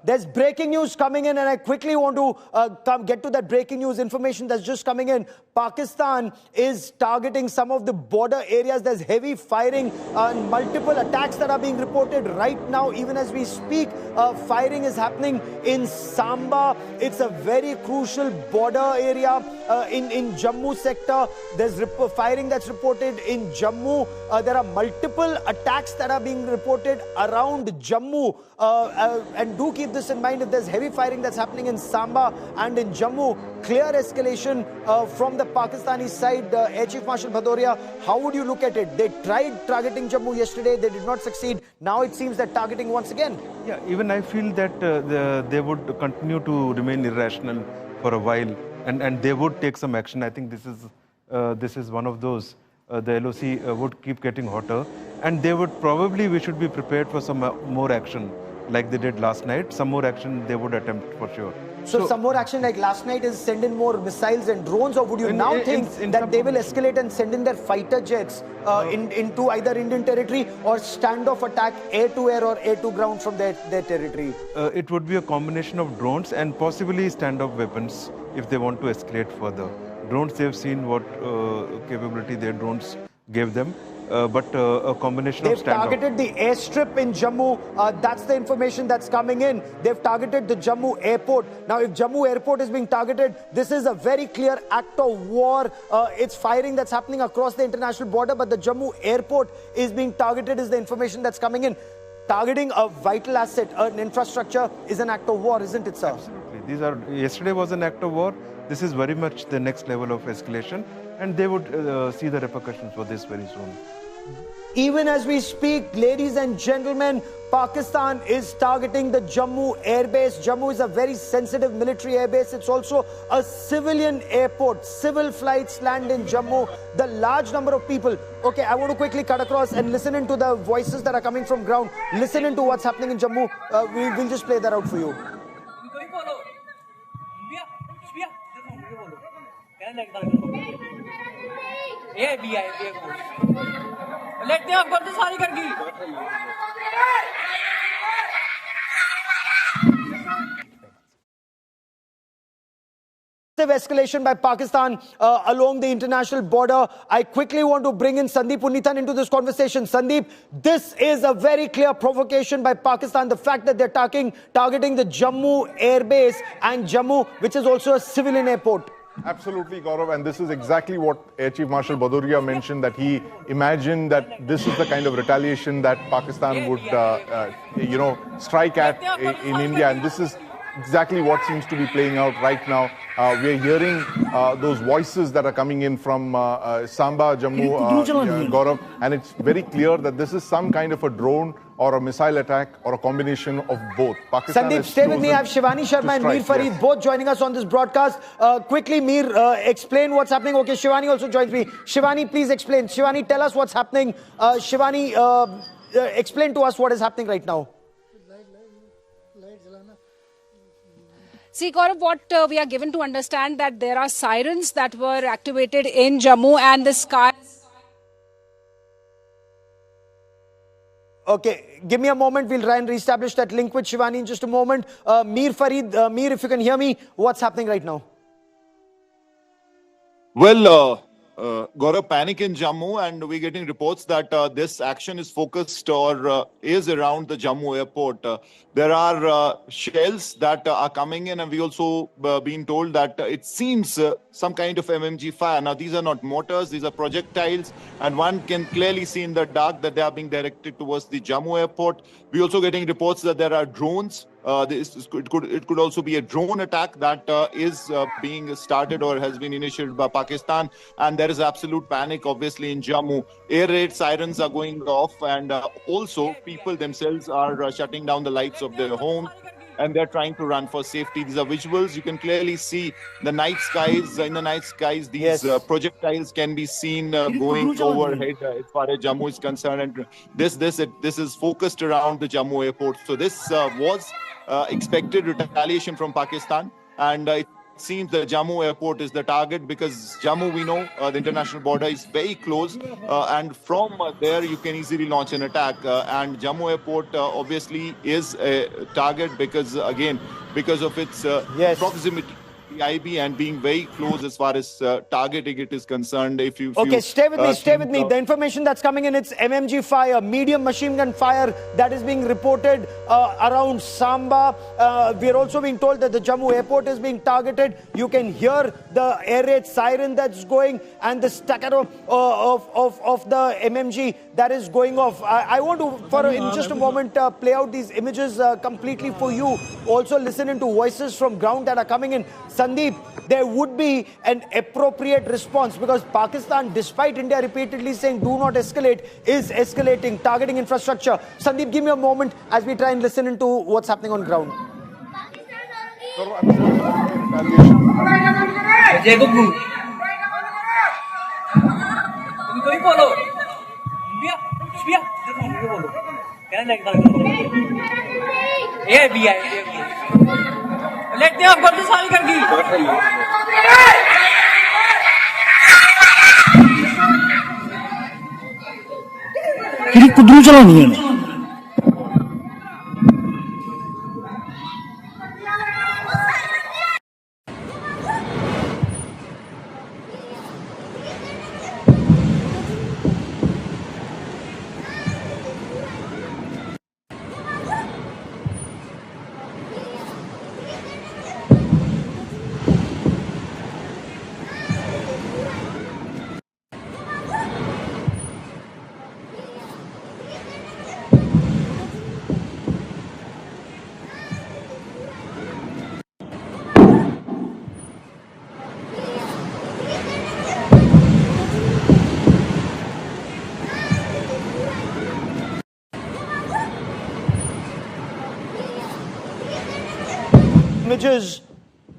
There's breaking news coming in, and I quickly want to get to that breaking news information that's just coming in. Pakistan is targeting some of the border areas. There's heavy firing and multiple attacks that are being reported right now. Even as we speak, firing is happening in Samba. It's a very crucial border area in Jammu sector. There's firing that's reported in Jammu. There are multiple attacks that are being reported around Jammu. And do keep this in mind, if there's heavy firing that's happening in Samba and in Jammu, clear escalation from the Pakistani side. Air Chief Marshal Bhadauria, how would you look at it? They tried targeting Jammu yesterday, they did not succeed. Now it seems they're targeting once again. Yeah, even I feel that they would continue to remain irrational for a while, and they would take some action. I think this is one of those. The LoC would keep getting hotter, and we should be prepared for some more action like they did last night. Some more action they would attempt for sure. So some more action like last night is send in more missiles and drones, or would you now think that they will escalate and send in their fighter jets into either Indian territory or standoff attack air to air or air to ground from their territory? It would be a combination of drones and possibly standoff weapons if they want to escalate further. Drones, they've seen what capability their drones gave them. But a combination of standoff. They've targeted the airstrip in Jammu. That's the information that's coming in. They've targeted the Jammu airport. Now, if Jammu airport is being targeted, this is a very clear act of war. It's firing that's happening across the international border, but the Jammu airport is being targeted is the information that's coming in. Targeting a vital asset, an infrastructure, is an act of war, isn't it, sir? Absolutely. Yesterday was an act of war. This is very much the next level of escalation, and they would see the repercussions for this very soon. Even as we speak, ladies and gentlemen, Pakistan is targeting the Jammu airbase. Jammu is a very sensitive military airbase. It's also a civilian airport. Civil flights land in Jammu. The large number of people. Okay, I want to quickly cut across and listen into the voices that are coming from ground. Listen into what's happening in Jammu. We'll just play that out for you. Escalation by Pakistan along the international border. I quickly want to bring in Sandeep Unnithan into this conversation. Sandeep, this is a very clear provocation by Pakistan. The fact that they're targeting the Jammu airbase and Jammu, which is also a civilian airport. Absolutely, Gaurav, and this is exactly what Air Chief Marshal Bhadauria mentioned, that he imagined that this is the kind of retaliation that Pakistan would, strike at in India, and this is exactly what seems to be playing out right now. We're hearing those voices that are coming in from Samba, Jammu, Gaurav, and it's very clear that this is some kind of a drone or a missile attack or a combination of both. Pakistan Sandeep, stay with me. I have Shivani Sharma and Mir Farid both joining us on this broadcast. Quickly, Mir, explain what's happening. Okay, Shivani also joins me. Shivani, please explain. Shivani, tell us what's happening. Shivani, explain to us what is happening right now. See, Gaurav, what we are given to understand that there are sirens that were activated in Jammu and the sky. Okay, give me a moment. We'll try and reestablish that link with Shivani in just a moment. Mir Farid, Mir, if you can hear me, what's happening right now? Well, Gaurav, panic in Jammu, and we're getting reports that this action is focused or is around the Jammu airport. There are shells that are coming in, and we also been told that it seems some kind of MMG fire. Now, these are not mortars, these are projectiles, and one can clearly see in the dark that they are being directed towards the Jammu airport. We're also getting reports that there are drones. It could also be a drone attack that is being started or has been initiated by Pakistan, and there is absolute panic obviously in Jammu. Air raid sirens are going off, and also people themselves are shutting down the lights of their homes, and they're trying to run for safety. These are visuals. You can clearly see the night skies. In the night skies, these projectiles can be seen going overhead as far as Jammu is concerned. And this is focused around the Jammu airport. So this was expected retaliation from Pakistan, and seems the Jammu airport is the target because Jammu, we know, the international border is very close, and from there you can easily launch an attack. And Jammu airport obviously is a target because, again, because of its Yes. proximity to the IB and being very close as far as targeting it is concerned. Okay, stay with me, stay with me. think, The information that's coming in, it's MMG fire, medium machine gun fire that is being reported around Samba. We are also being told that the Jammu airport is being targeted. You can hear the air raid siren that's going and the staccato of the MMG that is going off. I want to, in just a moment, play out these images completely for you. Also listen into voices from ground that are coming in. Sandeep, there would be an appropriate response because Pakistan, despite India repeatedly saying do not escalate, is escalating, targeting infrastructure. Sandeep, give me a moment as we try and listen into what's happening on ground. लेते हैं बंद साल करगी फिर कुदरू चलानी है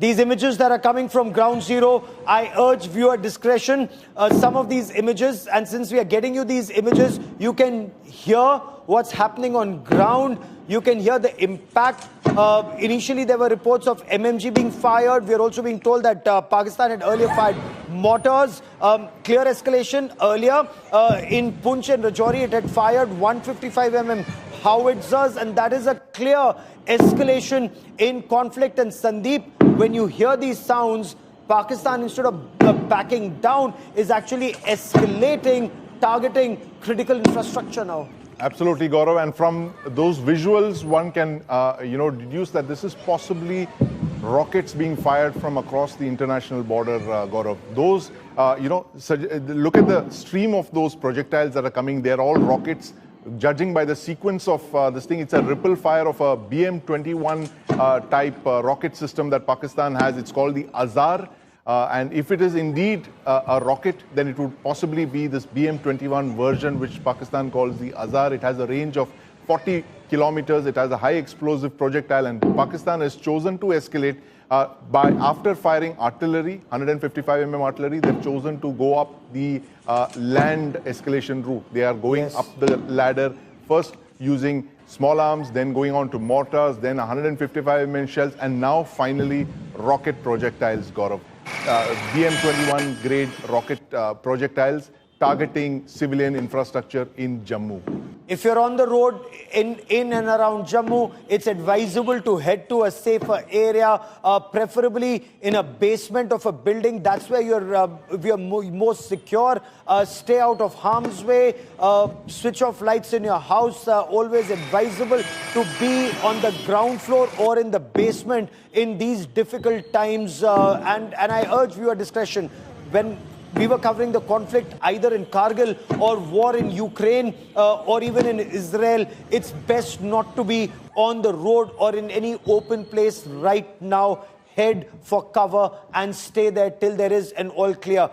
These images that are coming from ground zero, I urge viewer discretion. Some of these images, and since we are getting you these images, you can hear what's happening on ground. You can hear the impact. Initially, there were reports of MMG being fired. We are also being told that Pakistan had earlier fired mortars. Clear escalation earlier. In Poonch and Rajouri, it had fired 155mm howitzers, and that is a clear escalation in conflict. And Sandeep, when you hear these sounds, Pakistan, instead of backing down, is actually escalating, targeting critical infrastructure now. Absolutely, Gaurav. And from those visuals, one can, deduce that this is possibly rockets being fired from across the international border, Gaurav. Those, look at the stream of those projectiles that are coming. They're all rockets. Judging by the sequence of this thing, it's a ripple fire of a BM-21 type rocket system that Pakistan has. It's called the Azar. And if it is indeed a rocket, then it would possibly be this BM-21 version, which Pakistan calls the Azar. It has a range of 40 kilometers. It has a high explosive projectile, and Pakistan has chosen to escalate after firing artillery, 155mm artillery. They've chosen to go up the land escalation route. They are going up the ladder, first using small arms, then going on to mortars, then 155mm shells, and now finally rocket projectiles, Gaurav. BM-21 grade rocket projectiles targeting civilian infrastructure in Jammu. If you're on the road in and around Jammu, it's advisable to head to a safer area, preferably in a basement of a building. That's where you're most secure. Stay out of harm's way. Switch off lights in your house. Always advisable to be on the ground floor or in the basement in these difficult times. And I urge viewer discretion. When we were covering the conflict either in Kargil or war in Ukraine or even in Israel, it's best not to be on the road or in any open place right now. Head for cover and stay there till there is an all clear.